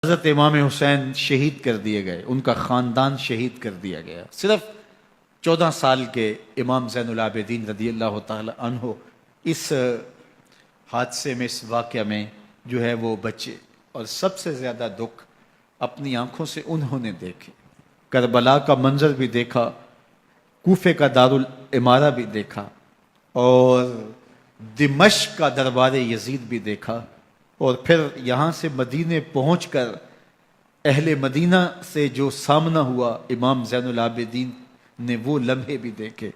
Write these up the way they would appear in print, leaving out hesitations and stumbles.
حضرت امام حسین شہید کر دیے گئے، ان کا خاندان شہید کر دیا گیا۔ صرف 14 سال کے امام زین العابدین رضی اللہ تعالی عنہ اس حادثے میں، اس واقعہ میں جو ہے وہ بچے، اور سب سے زیادہ دکھ اپنی آنکھوں سے انہوں نے دیکھے۔ کربلا کا منظر بھی دیکھا، کوفے کا دارالامارہ بھی دیکھا، اور دمشق کا دربار یزید بھی دیکھا، اور پھر یہاں سے مدینے پہنچ کر اہل مدینہ سے جو سامنا ہوا امام زین العابدین نے وہ لمحے بھی دیکھے۔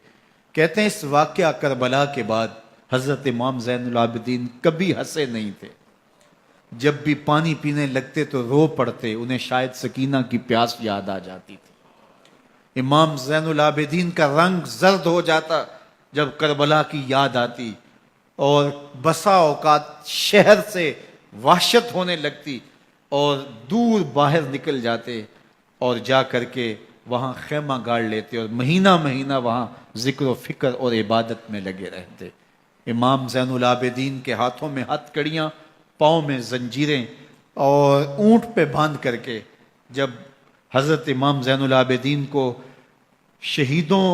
کہتے ہیں اس واقعہ کربلا کے بعد حضرت امام زین العابدین کبھی ہنسے نہیں تھے۔ جب بھی پانی پینے لگتے تو رو پڑتے، انہیں شاید سکینہ کی پیاس یاد آ جاتی تھی۔ امام زین العابدین کا رنگ زرد ہو جاتا جب کربلا کی یاد آتی، اور بسا اوقات شہر سے وحشت ہونے لگتی اور دور باہر نکل جاتے اور جا کر کے وہاں خیمہ گاڑ لیتے اور مہینہ مہینہ وہاں ذکر و فکر اور عبادت میں لگے رہتے۔ امام زین العابدین کے ہاتھوں میں ہتھ کڑیاں، پاؤں میں زنجیریں، اور اونٹ پہ باندھ کر کے جب حضرت امام زین العابدین کو شہیدوں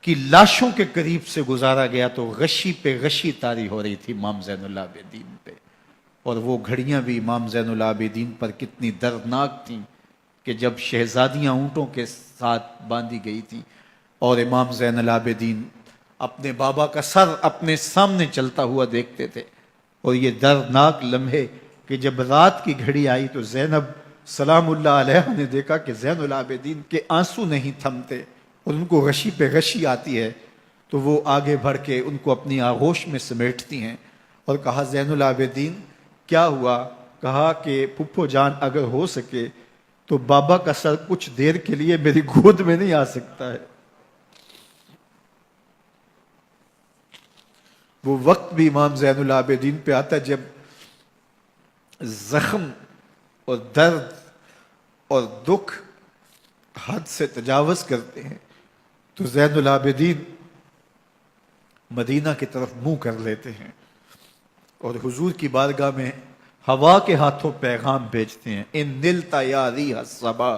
کی لاشوں کے قریب سے گزارا گیا تو غشی پہ غشی طاری ہو رہی تھی امام زین العابدین پہ، اور وہ گھڑیاں بھی امام زین العابدین پر کتنی دردناک تھیں کہ جب شہزادیاں اونٹوں کے ساتھ باندھی گئی تھی اور امام زین العابدین اپنے بابا کا سر اپنے سامنے چلتا ہوا دیکھتے تھے، اور یہ دردناک لمحے کہ جب رات کی گھڑی آئی تو زینب سلام اللہ علیہ نے دیکھا کہ زین العابدین کے آنسو نہیں تھمتے اور ان کو غشی پہ غشی آتی ہے، تو وہ آگے بڑھ کے ان کو اپنی آغوش میں سمیٹتی ہیں اور کہا زین العابدین کیا ہوا؟ کہا کہ پھپھو جان اگر ہو سکے تو بابا کا سر کچھ دیر کے لیے میری گود میں نہیں آ سکتا ہے۔ وہ وقت بھی امام زین العابدین پہ آتا ہے جب زخم اور درد اور دکھ حد سے تجاوز کرتے ہیں تو زین العابدین مدینہ کی طرف منہ کر لیتے ہیں اور حضور کی بارگاہ میں ہوا کے ہاتھوں پیغام بھیجتے ہیں، ان نلتا یا ریح الصبا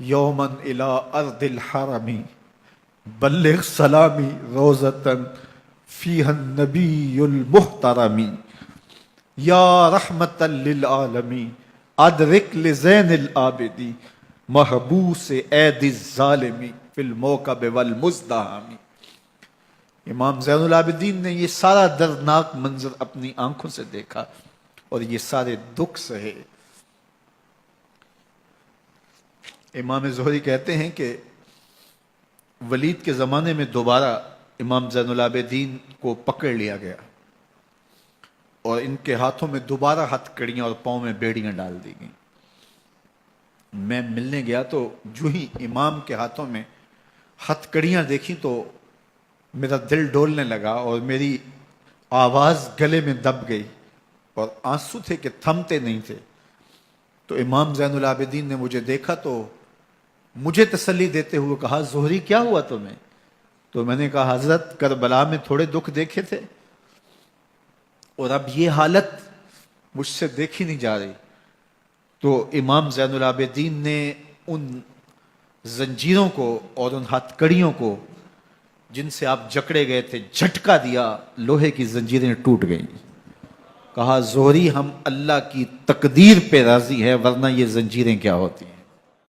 یومن الی ارض الحرمی بلغ سلامی روزتن فیہا النبی المحترمی یا رحمتا للعالمین ادرک لزین العابدی محبوس عید الظالمی فی الموکب والمزدحمی۔ امام زین العابدین نے یہ سارا دردناک منظر اپنی آنکھوں سے دیکھا اور یہ سارے دکھ سہے۔ امام زہری کہتے ہیں کہ ولید کے زمانے میں دوبارہ امام زین العابدین کو پکڑ لیا گیا اور ان کے ہاتھوں میں دوبارہ ہتھ کڑیاں اور پاؤں میں بیڑیاں ڈال دی گئیں۔ میں ملنے گیا تو جو ہی امام کے ہاتھوں میں ہتھ کڑیاں دیکھی تو میرا دل ڈولنے لگا اور میری آواز گلے میں دب گئی اور آنسو تھے کہ تھمتے نہیں تھے۔ تو امام زین العابدین نے مجھے دیکھا تو مجھے تسلی دیتے ہوئے کہا زہری کیا ہوا تمہیں؟ تو میں نے کہا حضرت کربلا میں تھوڑے دکھ دیکھے تھے اور اب یہ حالت مجھ سے دیکھی نہیں جا رہی۔ تو امام زین العابدین نے ان زنجیروں کو اور ان ہتھ کڑیوں کو جن سے آپ جکڑے گئے تھے جھٹکا دیا، لوہے کی زنجیریں ٹوٹ گئیں۔ کہا زہری ہم اللہ کی تقدیر پہ راضی ہیں ورنہ یہ زنجیریں کیا ہوتی ہیں۔